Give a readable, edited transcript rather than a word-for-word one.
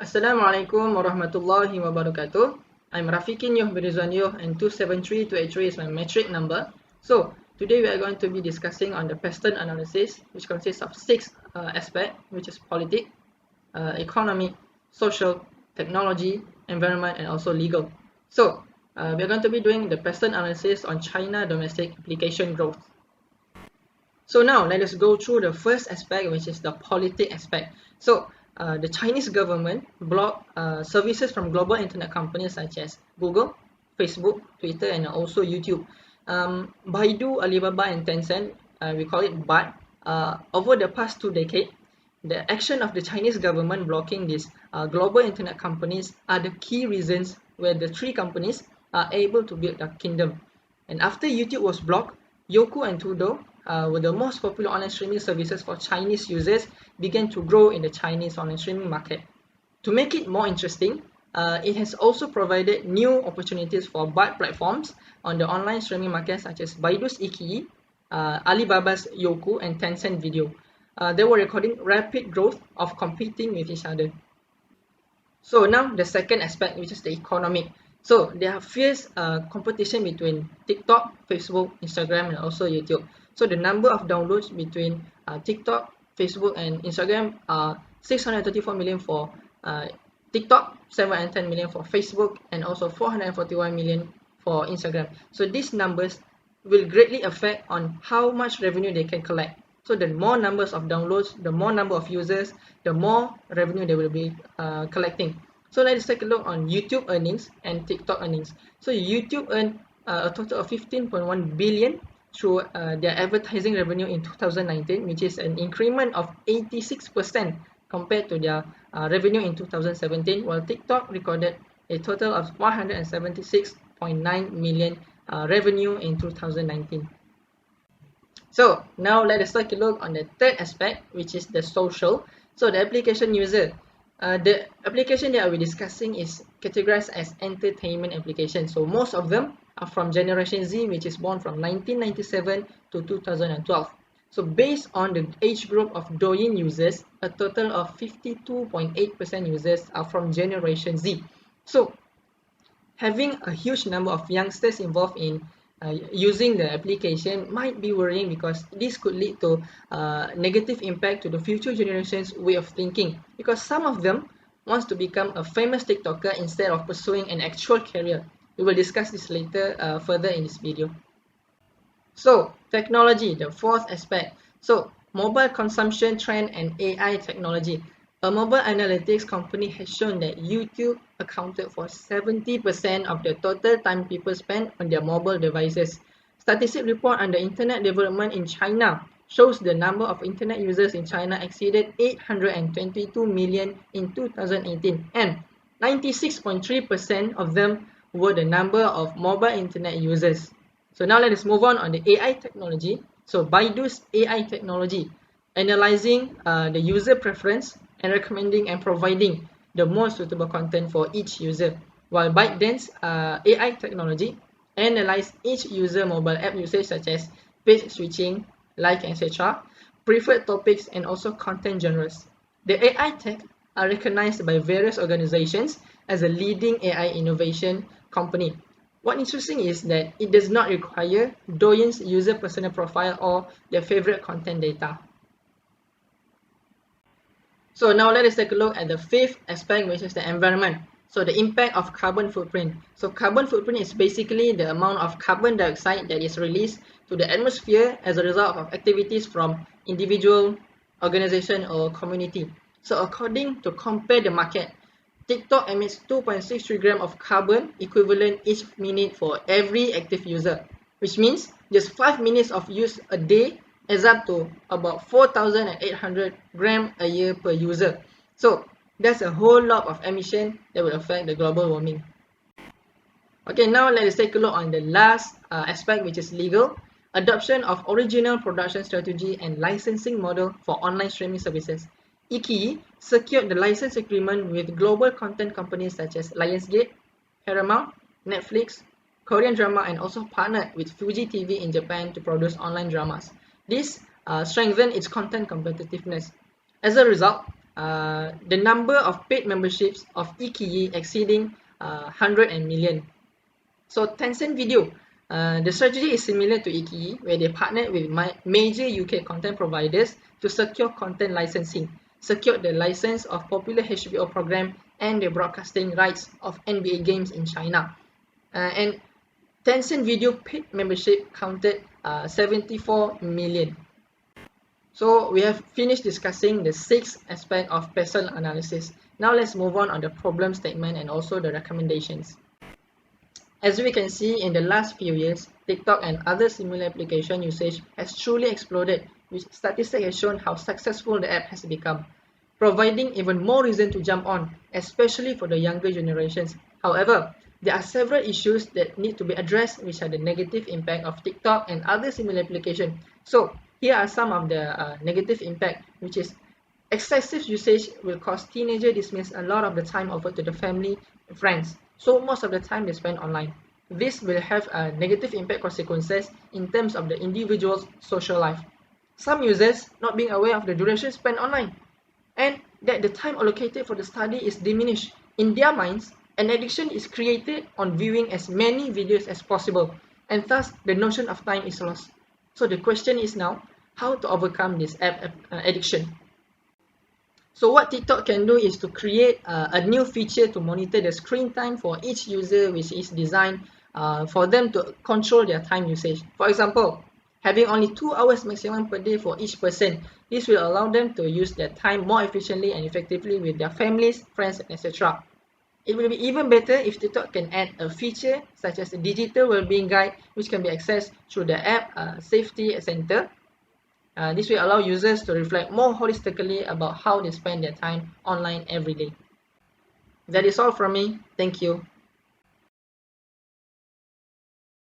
Assalamualaikum warahmatullahi wabarakatuh. I'm Rafikin Yoh Birizwan Yoh and 273283 is my metric number. So, today we are going to be discussing on the PESTEL analysis, which consists of six aspects, which is politics, economy, social, technology, environment, and also legal. So, we are going to be doing the PESTEL analysis on China domestic application growth. So now let us go through the first aspect, which is the politics aspect. So the Chinese government blocked services from global internet companies such as Google, Facebook, Twitter, and also YouTube. Baidu, Alibaba, and Tencent, we call it BAT, over the past 2 decades, the action of the Chinese government blocking these global internet companies are the key reasons where the three companies are able to build a kingdom. And after YouTube was blocked, Youku and Tudo were the most popular online streaming services for Chinese users began to grow in the Chinese online streaming market. To make it more interesting, it has also provided new opportunities for BAT platforms on the online streaming market such as Baidu's Iqiyi, Alibaba's Youku, and Tencent Video. They were recording rapid growth of competing with each other. So now the second aspect, which is the economic. So there are fierce competition between TikTok, Facebook, Instagram, and also YouTube. So the number of downloads between TikTok, Facebook, and Instagram are 634 million for TikTok, 710 million for Facebook, and also 441 million for Instagram. So these numbers will greatly affect on how much revenue they can collect. So the more numbers of downloads, the more number of users, the more revenue they will be collecting. So let's take a look on YouTube earnings and TikTok earnings. So YouTube earned a total of 15.1 billion through their advertising revenue in 2019, which is an increment of 86% compared to their revenue in 2017, while TikTok recorded a total of 176.9 million revenue in 2019. So now let us take a look on the third aspect, which is the social. So the application user. The application that we're discussing is categorized as entertainment application. So most of them are from Generation Z, which is born from 1997 to 2012. So based on the age group of Douyin users, a total of 52.8% users are from Generation Z. So having a huge number of youngsters involved in using the application might be worrying, because this could lead to negative impact to the future generation's way of thinking, because some of them wants to become a famous TikToker instead of pursuing an actual career. We will discuss this later further in this video. So technology, the fourth aspect. So mobile consumption trend and AI technology. A mobile analytics company has shown that YouTube accounted for 70% of the total time people spend on their mobile devices. Statistics report on the internet development in China shows the number of internet users in China exceeded 822 million in 2018, and 96.3% of them were the number of mobile internet users. So now let us move on the AI technology. So Baidu's AI technology, analyzing the user preference and recommending and providing the most suitable content for each user, while ByteDance AI technology analyze each user mobile app usage such as page switching, like, etc., preferred topics, and also content genres. The AI tech are recognized by various organizations as a leading AI innovation company. What interesting is that it does not require Douyin's user personal profile or their favorite content data. So now let us take a look at the fifth aspect, which is the environment. So the impact of carbon footprint. So carbon footprint is basically the amount of carbon dioxide that is released to the atmosphere as a result of activities from individual, organization, or community. So according to Compare the Market, TikTok emits 2.63 grams of carbon equivalent each minute for every active user, which means just 5 minutes of use a day adds up to about 4,800 grams a year per user. So that's a whole lot of emission that will affect the global warming. Okay, now let us take a look on the last aspect, which is legal. Adoption of original production strategy and licensing model for online streaming services. Iqiyi secured the license agreement with global content companies such as Lionsgate, Paramount, Netflix, Korean drama, and also partnered with Fuji TV in Japan to produce online dramas. This strengthened its content competitiveness. As a result, the number of paid memberships of Ikiyi exceeding 100 million. So Tencent Video, the strategy is similar to Ikiyi, where they partnered with major UK content providers to secure content licensing, secured the license of popular HBO program and the broadcasting rights of NBA games in China. And Tencent Video paid membership counted 74 million. So we have finished discussing the 6th aspect of PESTEL analysis. Now let's move on the problem statement and also the recommendations. As we can see in the last few years, TikTok and other similar application usage has truly exploded, which statistics have shown how successful the app has become, providing even more reason to jump on, especially for the younger generations. However, there are several issues that need to be addressed, which are the negative impact of TikTok and other similar applications. So here are some of the negative impact, which is excessive usage will cause teenagers dismiss a lot of the time offered to the family and friends. So most of the time they spend online. This will have a negative impact consequences in terms of the individual's social life. Some users not being aware of the duration spent online and that the time allocated for the study is diminished. In their minds, an addiction is created on viewing as many videos as possible, and thus the notion of time is lost. So the question is now, how to overcome this app addiction? So what TikTok can do is to create a new feature to monitor the screen time for each user, which is designed for them to control their time usage. For example, having only 2 hours maximum per day for each person. This will allow them to use their time more efficiently and effectively with their families, friends, etc. It will be even better if TikTok can add a feature such as a digital well-being guide, which can be accessed through the app safety center. This will allow users to reflect more holistically about how they spend their time online every day. That is all from me. Thank you.